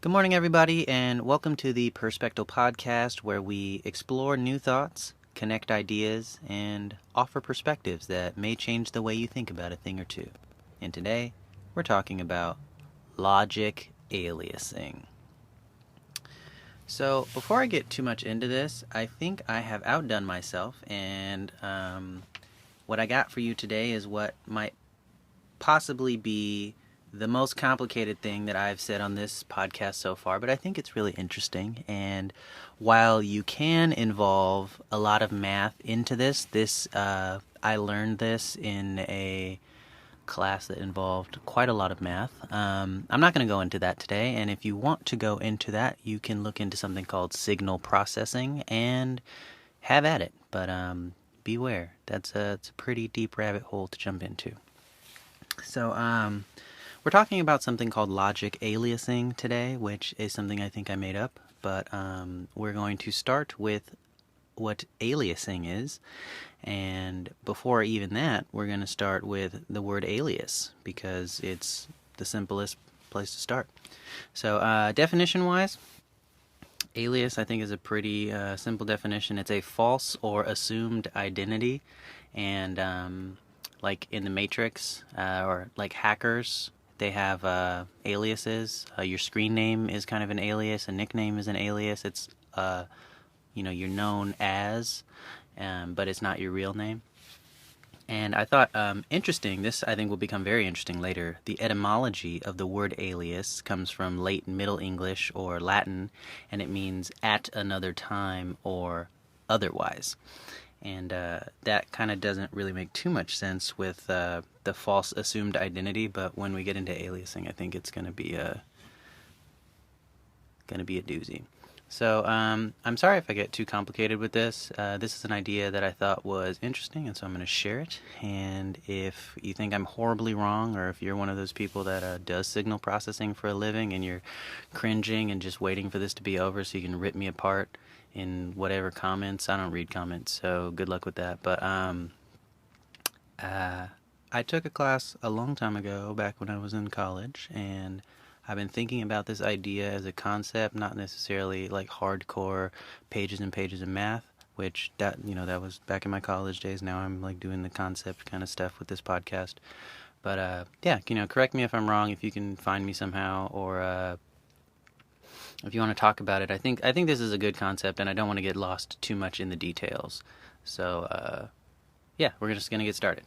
Good morning, everybody, and welcome to the Perspective Podcast, where we explore new thoughts, connect ideas, and offer perspectives that may change the way you think about a thing or two. And today, we're talking about logic aliasing. So, before I get too much into this, I think I have outdone myself, and what I got for you today is what might possibly be the most complicated thing that I've said on this podcast so far, but I think it's really interesting. And while you can involve a lot of math into this, I learned this in a class that involved quite a lot of math. I'm not going to go into that today, and if you want to go into that, you can look into something called signal processing and have at it. But beware, it's a pretty deep rabbit hole to jump into. So, we're talking about something called logic aliasing today, which is something I think I made up, but we're going to start with what aliasing is, and before even that, we're going to start with the word alias, because it's the simplest place to start. So, definition-wise, alias, I think, is a pretty simple definition. It's a false or assumed identity, and like in the Matrix, or like hackers, they have aliases. Your screen name is kind of an alias. A nickname is an alias. It's, you're known as, but it's not your real name. And I thought, interesting, this I think will become very interesting later. The etymology of the word alias comes from late Middle English or Latin, and it means at another time or otherwise. And that kind of doesn't really make too much sense with the false assumed identity, but when we get into aliasing, I think it's going to be a doozy. So I'm sorry if I get too complicated with this. This is an idea that I thought was interesting, and so I'm going to share it. And if you think I'm horribly wrong, or if you're one of those people that does signal processing for a living and you're cringing and just waiting for this to be over so you can rip me apart in whatever comments. I don't read comments, so good luck with that. But I took a class a long time ago, back when I was in college, and I've been thinking about this idea as a concept, not necessarily like hardcore pages and pages of math, which that was back in my college days. Now I'm like doing the concept kind of stuff with this podcast. But yeah, correct me if I'm wrong, if you can find me somehow, or if you want to talk about it. I think this is a good concept, and I don't want to get lost too much in the details. So, yeah, we're just going to get started.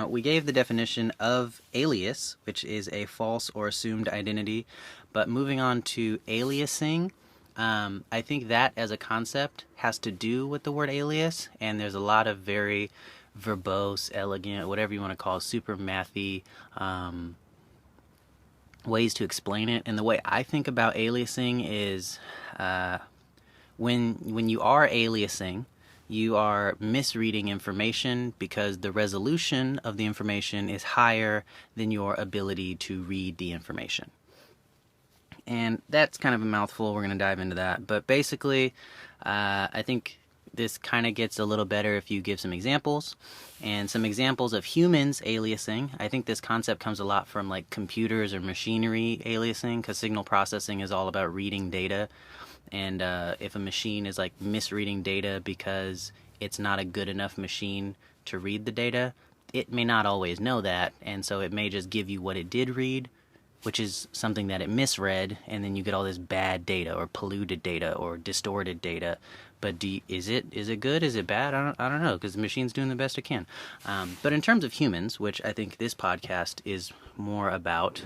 We gave the definition of alias, which is a false or assumed identity. But moving on to aliasing, I think that as a concept has to do with the word alias, and there's a lot of very verbose, elegant, whatever you want to call it, super mathy ways to explain it. And the way I think about aliasing is when you are aliasing, you are misreading information because the resolution of the information is higher than your ability to read the information. And that's kind of a mouthful. We're going to dive into that. But basically, I think this kind of gets a little better if you give some examples. And some examples of humans aliasing. I think this concept comes a lot from like computers or machinery aliasing, because signal processing is all about reading data. And if a machine is like misreading data because it's not a good enough machine to read the data, it may not always know that, and so it may just give you what it did read, which is something that it misread, and then you get all this bad data or polluted data or distorted data. But is it good? Is it bad? I don't know, because the machine's doing the best it can. But in terms of humans, which I think this podcast is more about,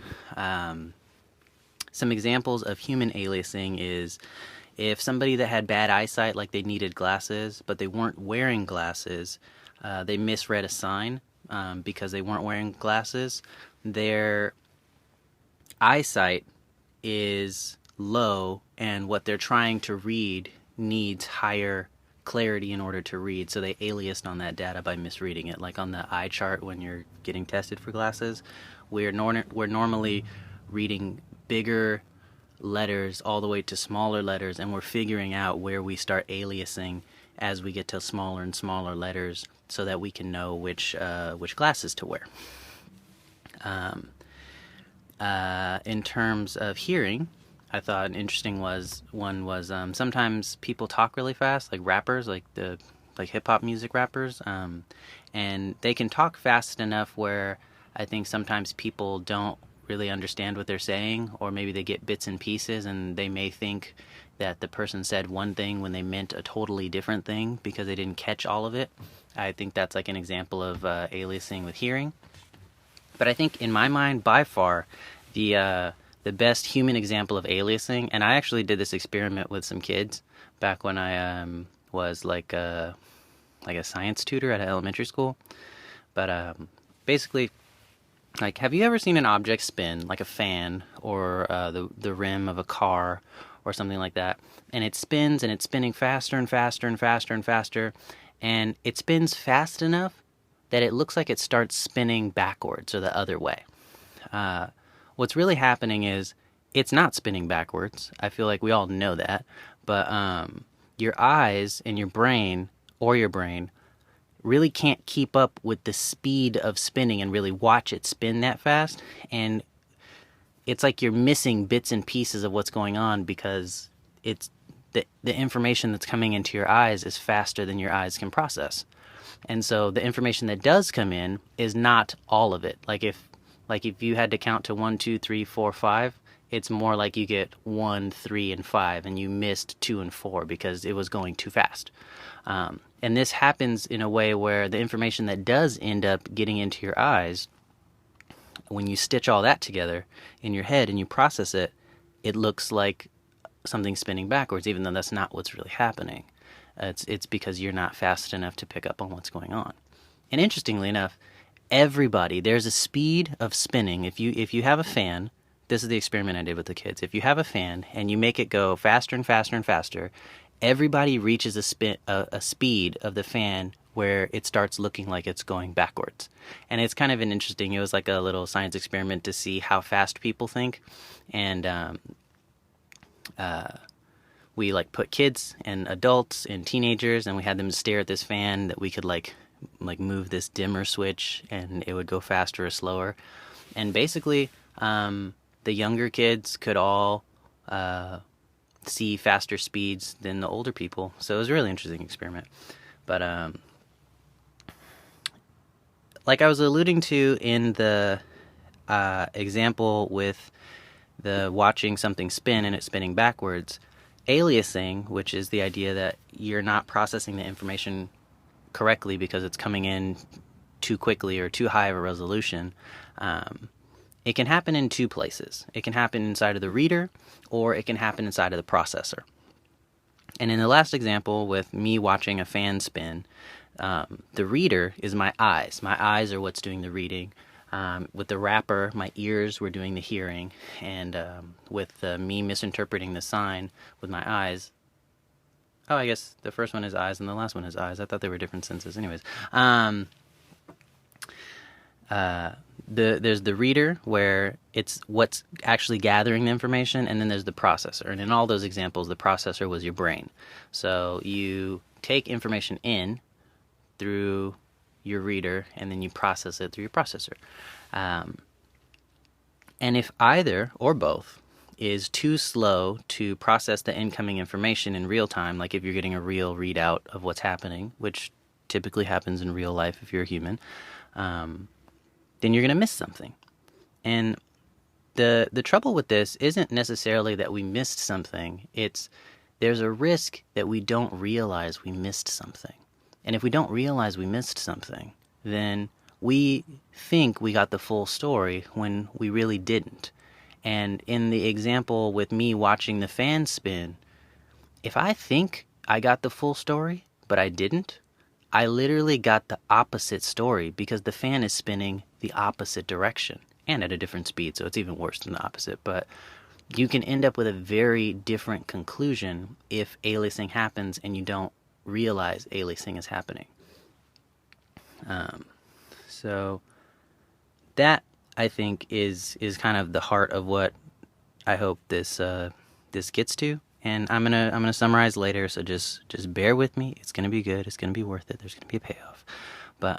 some examples of human aliasing is if somebody that had bad eyesight, like they needed glasses, but they weren't wearing glasses, they misread a sign because they weren't wearing glasses, their eyesight is low, and what they're trying to read needs higher clarity in order to read, so they aliased on that data by misreading it. Like on the eye chart when you're getting tested for glasses, we're normally reading bigger letters all the way to smaller letters, and we're figuring out where we start aliasing as we get to smaller and smaller letters so that we can know which glasses to wear. In terms of hearing, I thought an interesting one was sometimes people talk really fast, like rappers, like hip hop music rappers, and they can talk fast enough where I think sometimes people don't really understand what they're saying, or maybe they get bits and pieces, and they may think that the person said one thing when they meant a totally different thing because they didn't catch all of it. I think that's like an example of aliasing with hearing. But I think in my mind, by far, the best human example of aliasing, and I actually did this experiment with some kids back when I was like a science tutor at an elementary school. But basically, like, have you ever seen an object spin, like a fan or the rim of a car or something like that? And it spins, and it's spinning faster and faster and faster and faster, and it spins fast enough that it looks like it starts spinning backwards or the other way. What's really happening is it's not spinning backwards. I feel like we all know that. But your eyes and your brain, or your brain, really can't keep up with the speed of spinning and really watch it spin that fast. And it's like you're missing bits and pieces of what's going on because it's the information that's coming into your eyes is faster than your eyes can process. And so the information that does come in is not all of it. Like if you had to count to 1, 2, 3, 4, 5, it's more like you get 1, 3, and 5, and you missed 2 and 4 because it was going too fast. And this happens in a way where the information that does end up getting into your eyes, when you stitch all that together in your head and you process it, it looks like something spinning backwards, even though that's not what's really happening. It's because you're not fast enough to pick up on what's going on. And interestingly enough, there's a speed of spinning. If you have a fan, this is the experiment I did with the kids. If you have a fan and you make it go faster and faster and faster, everybody reaches a speed of the fan where it starts looking like it's going backwards. And it's kind of it was like a little science experiment to see how fast people think. And we like put kids and adults and teenagers, and we had them stare at this fan that we could like move this dimmer switch, and it would go faster or slower. And basically, the younger kids could all see faster speeds than the older people. So it was a really interesting experiment. But like I was alluding to in the example with the watching something spin and it spinning backwards, aliasing, which is the idea that you're not processing the information correctly because it's coming in too quickly or too high of a resolution, it can happen in two places. It can happen inside of the reader, or it can happen inside of the processor. And in the last example with me watching a fan spin, the reader is my eyes. My eyes are what's doing the reading. With the rapper, my ears were doing the hearing. And with me misinterpreting the sign with my eyes, oh, I guess the first one is eyes and the last one is eyes. I thought they were different senses. Anyways, there's the reader, where it's what's actually gathering the information, and then there's the processor. And in all those examples, the processor was your brain. So you take information in through your reader, and then you process it through your processor. And if either or both is too slow to process the incoming information in real time, like if you're getting a real readout of what's happening, which typically happens in real life if you're a human, then you're going to miss something. And the trouble with this isn't necessarily that we missed something. There's a risk that we don't realize we missed something. And if we don't realize we missed something, then we think we got the full story when we really didn't. And in the example with me watching the fan spin, if I think I got the full story, but I didn't, I literally got the opposite story because the fan is spinning the opposite direction and at a different speed, so it's even worse than the opposite. But you can end up with a very different conclusion if aliasing happens and you don't realize aliasing is happening. So that, I think, is kind of the heart of what I hope this gets to. And I'm gonna summarize later, so just bear with me. It's gonna be good. It's gonna be worth it. There's gonna be a payoff. But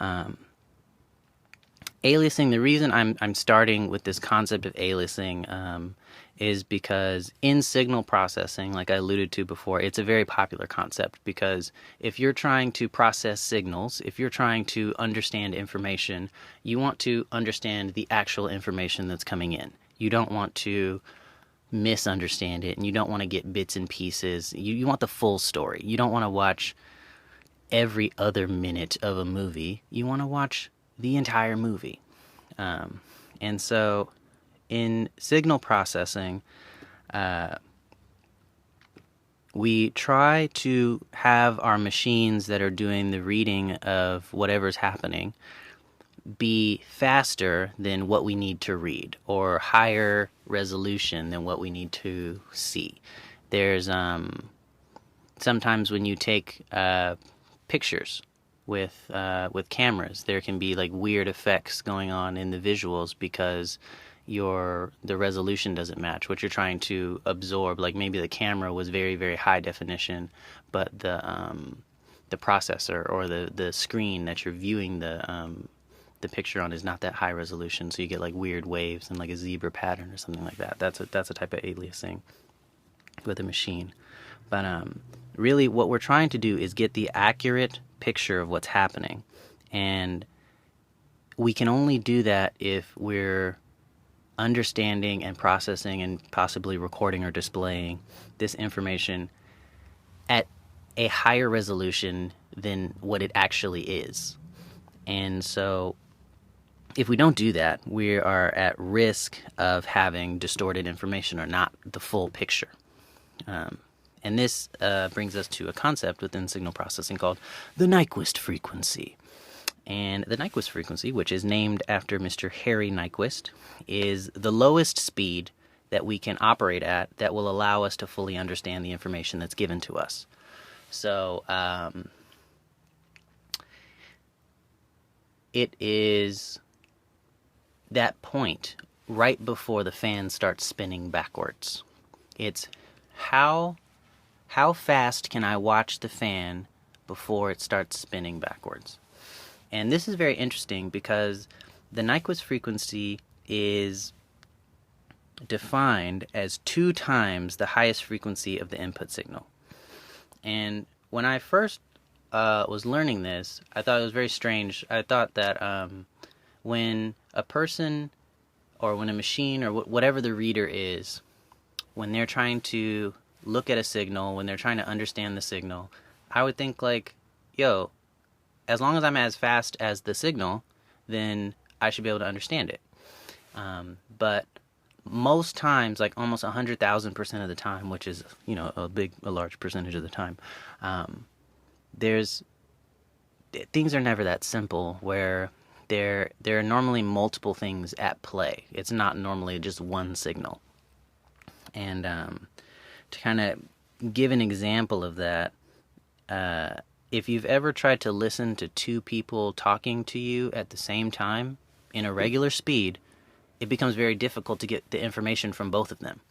aliasing, the reason I'm starting with this concept of aliasing is because in signal processing, like I alluded to before, it's a very popular concept because if you're trying to process signals, if you're trying to understand information, you want to understand the actual information that's coming in. You don't want to misunderstand it, and you don't want to get bits and pieces. You want the full story. You don't want to watch every other minute of a movie. You want to watch the entire movie. And so in signal processing, we try to have our machines that are doing the reading of whatever's happening be faster than what we need to read, or higher resolution than what we need to see. There's sometimes when you take pictures with cameras, there can be like weird effects going on in the visuals because the resolution doesn't match what you're trying to absorb. Like maybe the camera was very, very high definition, but the processor or the screen that you're viewing the picture on is not that high resolution, so you get like weird waves and like a zebra pattern or something like that. That's a type of aliasing with a machine. But really what we're trying to do is get the accurate picture of what's happening, and we can only do that if we're understanding and processing and possibly recording or displaying this information at a higher resolution than what it actually is. And so if we don't do that, we are at risk of having distorted information or not the full picture. And this brings us to a concept within signal processing called the Nyquist frequency. And the Nyquist frequency, which is named after Mr. Harry Nyquist, is the lowest speed that we can operate at that will allow us to fully understand the information that's given to us. So it is that point right before the fan starts spinning backwards. It's how fast can I watch the fan before it starts spinning backwards? And this is very interesting because the Nyquist frequency is defined as 2 times the highest frequency of the input signal. And when I first was learning this, I thought it was very strange. I thought that when a person or when a machine or whatever the reader is, when they're trying to look at a signal, when they're trying to understand the signal, I would think like, yo, as long as I'm as fast as the signal, then I should be able to understand it. But most times, like almost 100,000% of the time, which is, a large percentage of the time, things are never that simple where there are normally multiple things at play. It's not normally just one signal. And to kind of give an example of that, if you've ever tried to listen to 2 people talking to you at the same time in a regular speed, it becomes very difficult to get the information from both of them.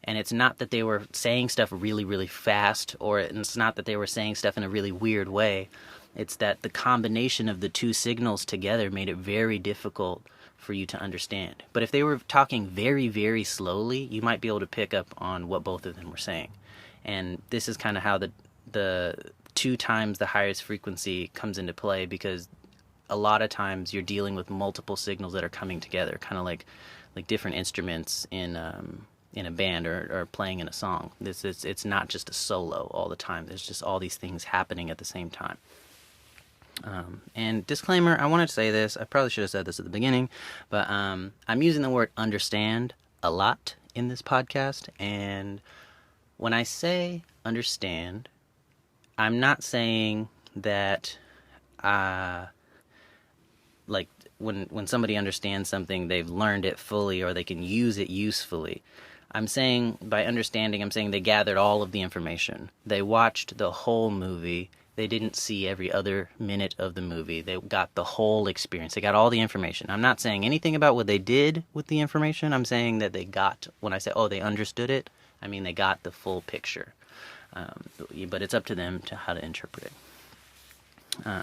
And it's not that they were saying stuff really, really fast, or it's not that they were saying stuff in a really weird way. It's that the combination of the 2 signals together made it very difficult for you to understand. But if they were talking very, very slowly, you might be able to pick up on what both of them were saying. And this is kind of how the 2 times the highest frequency comes into play, because a lot of times you're dealing with multiple signals that are coming together, kind of like different instruments in a band or playing in a song. It's not just a solo all the time. There's just all these things happening at the same time. And disclaimer, I wanted to say this. I probably should have said this at the beginning, but I'm using the word understand a lot in this podcast. And when I say understand, I'm not saying that like when somebody understands something, they've learned it fully or they can use it usefully. I'm saying by understanding, I'm saying they gathered all of the information. They watched the whole movie. They didn't see every other minute of the movie. They got the whole experience. They got all the information. I'm not saying anything about what they did with the information. I'm saying that they got, when I say, they understood it, I mean they got the full picture. But it's up to them to how to interpret it.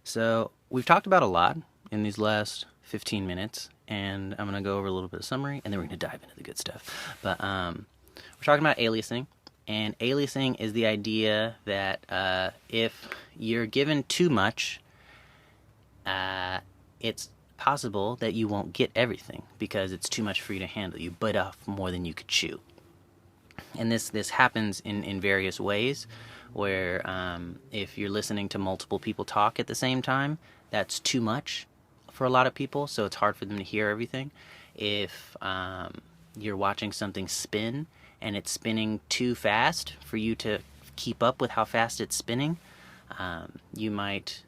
So we've talked about a lot in these last 15 minutes, and I'm going to go over a little bit of summary, and then we're going to dive into the good stuff. But we're talking about aliasing, and aliasing is the idea that if you're given too much, it's possible that you won't get everything because it's too much for you to handle. You bite off more than you could chew. And this happens in various ways, where if you're listening to multiple people talk at the same time, that's too much for a lot of people, so it's hard for them to hear everything. If you're watching something spin and it's spinning too fast for you to keep up with how fast it's spinning, you might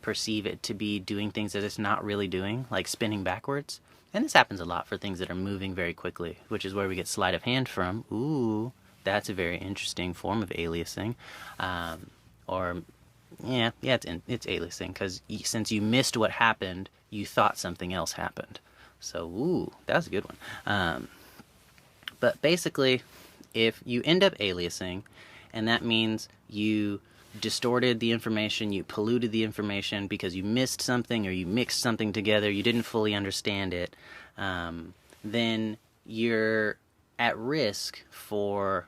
perceive it to be doing things that it's not really doing, like spinning backwards. And this happens a lot for things that are moving very quickly, which is where we get sleight of hand from. Ooh, that's a very interesting form of aliasing. It's aliasing, because since you missed what happened, you thought something else happened. So, ooh, that's a good one. But basically, if you end up aliasing, and that means you distorted the information, you polluted the information because you missed something or you mixed something together, you didn't fully understand it, then you're at risk for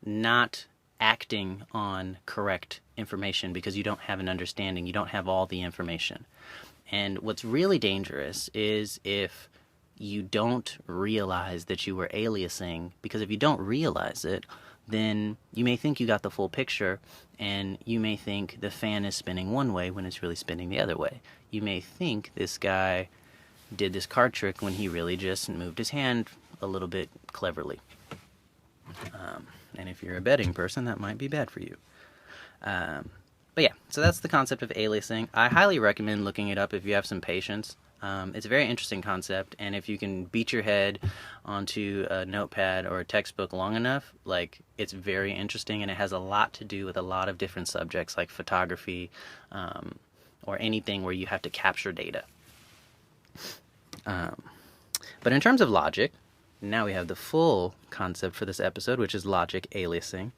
not acting on correct information because you don't have an understanding, you don't have all the information. And what's really dangerous is if you don't realize that you were aliasing, because if you don't realize it, then you may think you got the full picture, and you may think the fan is spinning one way when it's really spinning the other way. You may think this guy did this card trick when he really just moved his hand a little bit cleverly. And if you're a betting person, that might be bad for you. But yeah, so that's the concept of aliasing. I highly recommend looking it up if you have some patience. It's a very interesting concept, and if you can beat your head onto a notepad or a textbook long enough, like, it's very interesting, and it has a lot to do with a lot of different subjects, like photography, or anything where you have to capture data. But in terms of logic, now we have the full concept for this episode, which is logic aliasing.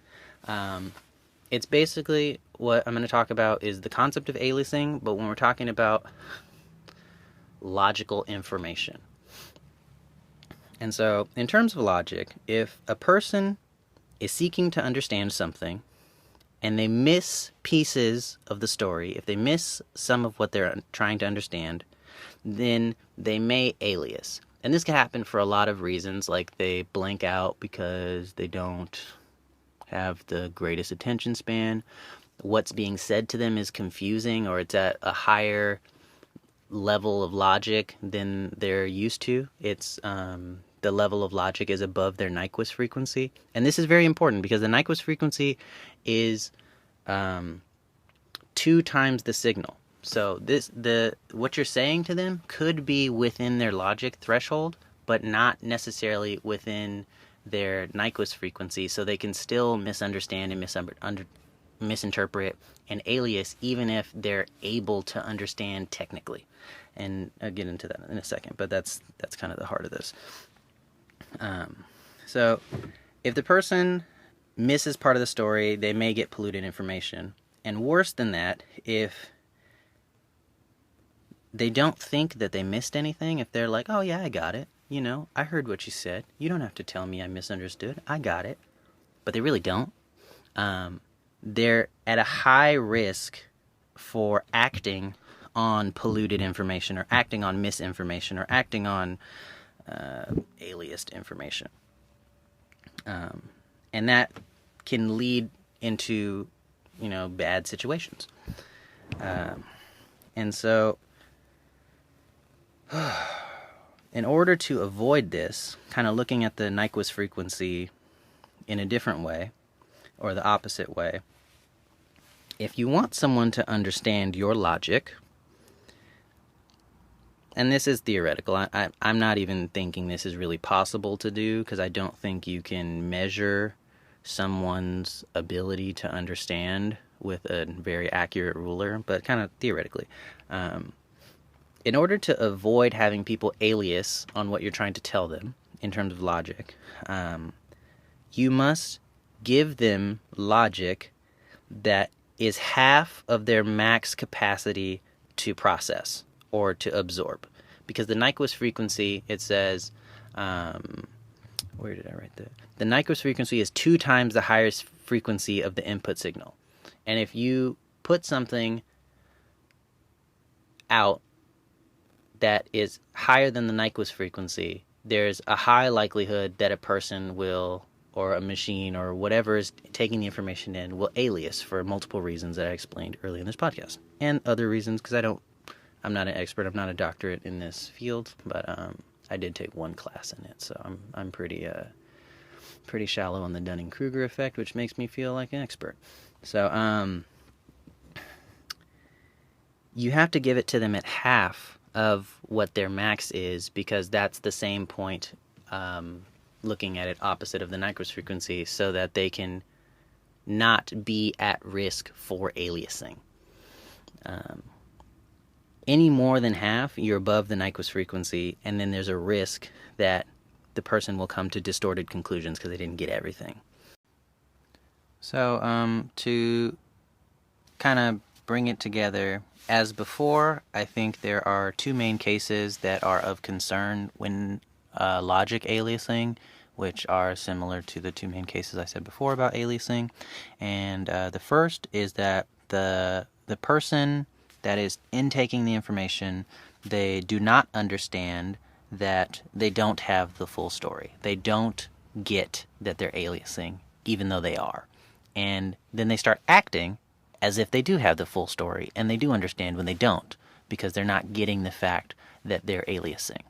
It's basically what I'm going to talk about is the concept of aliasing, but when we're talking about logical information. And so, in terms of logic, if a person is seeking to understand something and they miss pieces of the story, if they miss some of what they're trying to understand, then they may alias. And this can happen for a lot of reasons, like they blank out because they don't have the greatest attention span. What's being said to them is confusing, or it's at a higher level of logic than they're used to. It's the level of logic is above their Nyquist frequency, and this is very important because the Nyquist frequency is 2 times the signal. So what you're saying to them could be within their logic threshold, but not necessarily within their Nyquist frequency. So they can still misunderstand and misinterpret and alias, even if they're able to understand technically. And I'll get into that in a second, but that's kind of the heart of this. So if the person misses part of the story, they may get polluted information. And worse than that, if they don't think that they missed anything, if they're like, oh yeah, I got it, I heard what you said, you don't have to tell me I misunderstood, I got it, but they really don't, they're at a high risk for acting on polluted information, or acting on misinformation, or acting on aliased information. And that can lead into, bad situations. And so, in order to avoid this, kind of looking at the Nyquist frequency in a different way, or the opposite way, if you want someone to understand your logic, and this is theoretical, I'm not even thinking this is really possible to do, because I don't think you can measure someone's ability to understand with a very accurate ruler, but kind of theoretically. In order to avoid having people alias on what you're trying to tell them in terms of logic, you must give them logic that is half of their max capacity to process or to absorb. because the Nyquist frequency, it says, where did I write that? The Nyquist frequency is 2 times the highest frequency of the input signal. And if you put something out that is higher than the Nyquist frequency, there's a high likelihood that a person will, or a machine, or whatever is taking the information in, will alias for multiple reasons that I explained earlier in this podcast. And other reasons, because I'm not an expert, I'm not a doctorate in this field, but I did take one class in it, so I'm pretty shallow on the Dunning-Kruger effect, which makes me feel like an expert. So you have to give it to them at half of what their max is, because that's the same point, looking at it opposite of the Nyquist frequency, so that they can not be at risk for aliasing. Any more than half, you're above the Nyquist frequency, and then there's a risk that the person will come to distorted conclusions because they didn't get everything. So, to kind of bring it together, as before, I think there are 2 main cases that are of concern when logic aliasing, which are similar to the 2 main cases I said before about aliasing. And the first is that the person that is intaking the information, they do not understand that they don't have the full story. They don't get that they're aliasing, even though they are. And then they start acting as if they do have the full story, and they do understand when they don't, because they're not getting the fact that they're aliasing.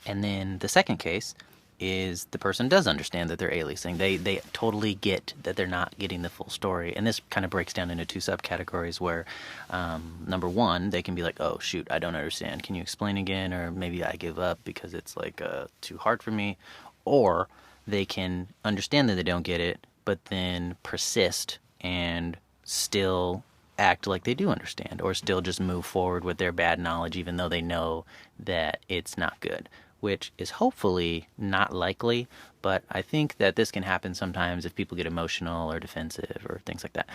And then the second case is the person does understand that they're aliasing. They totally get that they're not getting the full story. And this kind of breaks down into 2 subcategories where, number 1, they can be like, oh, shoot, I don't understand. Can you explain again? Or maybe I give up because it's like too hard for me. Or they can understand that they don't get it, but then persist and still act like they do understand, or still just move forward with their bad knowledge even though they know that it's not good, which is hopefully not likely, but I think that this can happen sometimes if people get emotional or defensive or things like that.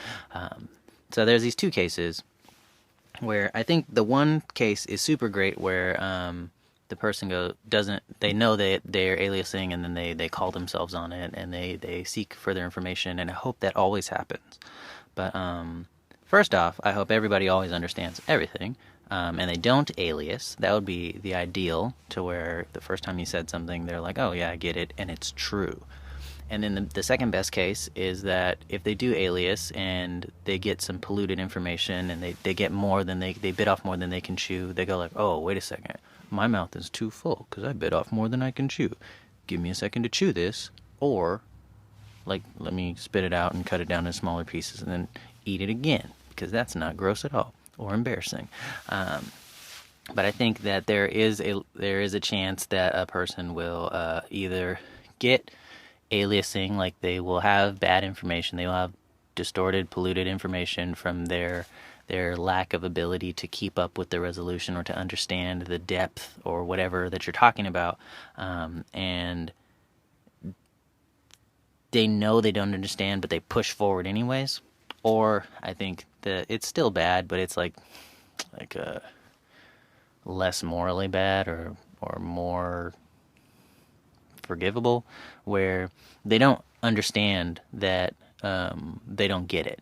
So there's these 2 cases where I think the one case is super great where the person they know that they're aliasing, and then they call themselves on it, and they seek further information, and I hope that always happens. But first off, I hope everybody always understands everything, and they don't alias. That would be the ideal, to where the first time you said something, they're like, oh yeah, I get it, and it's true. And then the second best case is that if they do alias and they get some polluted information, and they get more than they bit off more than they can chew, they go like, oh, wait a second, my mouth is too full because I bit off more than I can chew. Give me a second to chew this, or like, let me spit it out and cut it down in smaller pieces and then eat it again, because that's not gross at all or embarrassing. But I think that there is a chance that a person will either get aliasing, like they will have bad information, they will have distorted, polluted information from their lack of ability to keep up with the resolution or to understand the depth or whatever that you're talking about, and they know they don't understand, but they push forward anyways. Or I think that it's still bad, but it's like less morally bad, or more forgivable, where they don't understand that they don't get it.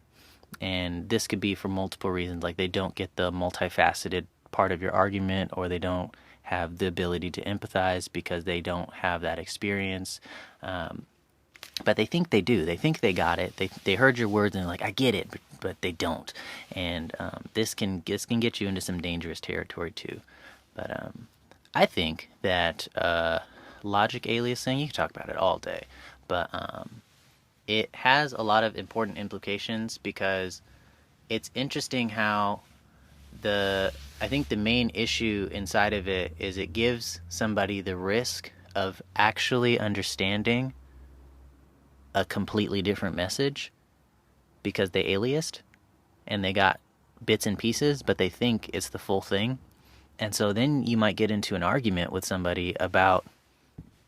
And this could be for multiple reasons, like they don't get the multifaceted part of your argument, or they don't have the ability to empathize because they don't have that experience. But they think they do. They think they got it. They heard your words and they're like, I get it, but they don't. And this can get you into some dangerous territory too. But I think that logic aliasing, you can talk about it all day, but it has a lot of important implications, because it's interesting how I think the main issue inside of it is it gives somebody the risk of actually understanding a completely different message because they aliased and they got bits and pieces, but they think it's the full thing. And so then you might get into an argument with somebody about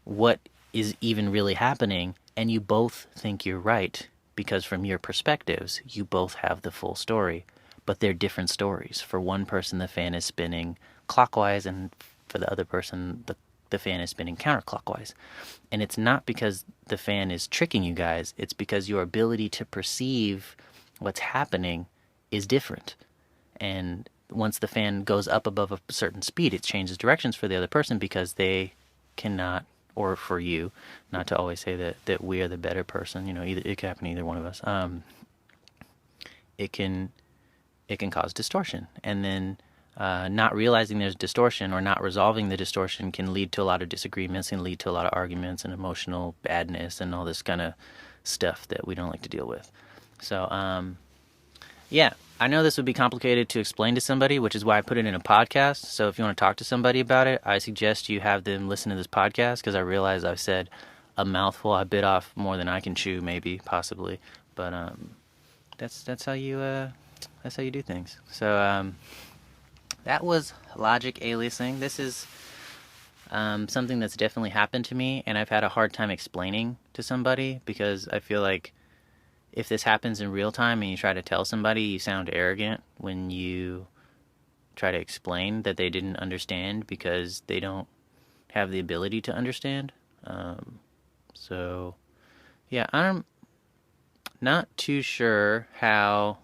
what is even really happening, and you both think you're right because from your perspectives, you both have the full story, but they're different stories. For one person, the fan is spinning clockwise, and for the other person, the fan is spinning counterclockwise. And it's not because the fan is tricking you guys, it's because your ability to perceive what's happening is different. And once the fan goes up above a certain speed, it changes directions for the other person because they cannot, or for you, not to always say that we are the better person, either it could happen to either one of us. It can cause distortion, and then not realizing there's distortion or not resolving the distortion can lead to a lot of disagreements and lead to a lot of arguments and emotional badness and all this kind of stuff that we don't like to deal with. So, yeah, I know this would be complicated to explain to somebody, which is why I put it in a podcast. So if you want to talk to somebody about it, I suggest you have them listen to this podcast, because I realize I've said a mouthful. I bit off more than I can chew, maybe, possibly. But that's how you do things. So that was logic aliasing. This is something that's definitely happened to me, and I've had a hard time explaining to somebody, because I feel like if this happens in real time and you try to tell somebody, you sound arrogant when you try to explain that they didn't understand, because they don't have the ability to understand. So, yeah, I'm not too sure how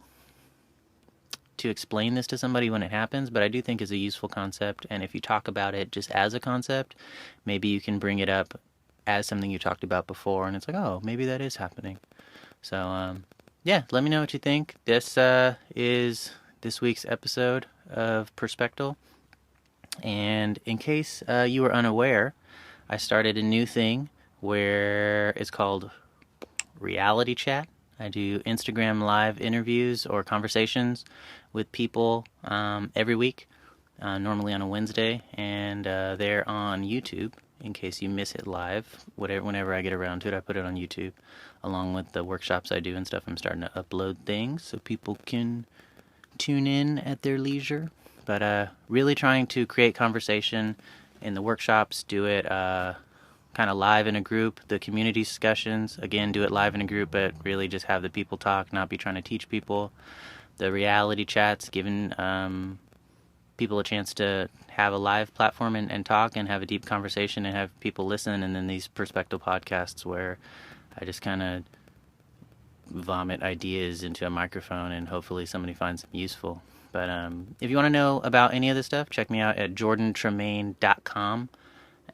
to explain this to somebody when it happens, but I do think it's a useful concept, and if you talk about it just as a concept, maybe you can bring it up as something you talked about before, and it's like, oh, maybe that is happening. So, yeah, let me know what you think. This is this week's episode of Perspectal. And in case you were unaware, I started a new thing where it's called Reality Chat. I do Instagram live interviews or conversations with people every week, normally on a Wednesday, and they're on YouTube. In case you miss it live, whenever I get around to it, I put it on YouTube, along with the workshops I do and stuff. I'm starting to upload things so people can tune in at their leisure. But really trying to create conversation in the workshops, do it kind of live in a group. The community discussions, again, do it live in a group, but really just have the people talk, not be trying to teach people. The reality chats, giving people a chance to have a live platform and talk and have a deep conversation and have people listen, and then these Perspective podcasts where I just kind of vomit ideas into a microphone and hopefully somebody finds them useful. But if you want to know about any of this stuff, check me out at jordantremaine.com,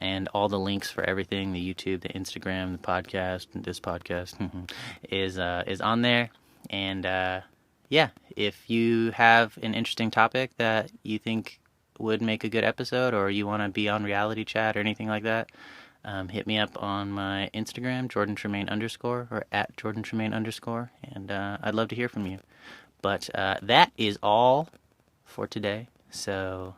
and all the links for everything, the YouTube, the Instagram, the podcast, this podcast is on there. And yeah, if you have an interesting topic that you think would make a good episode, or you want to be on Reality Chat or anything like that, hit me up on my Instagram, @JordanTremaine_, or @JordanTremaine_, and I'd love to hear from you. But that is all for today. So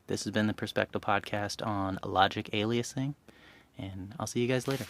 this has been the Perspective Podcast on logic aliasing, and I'll see you guys later.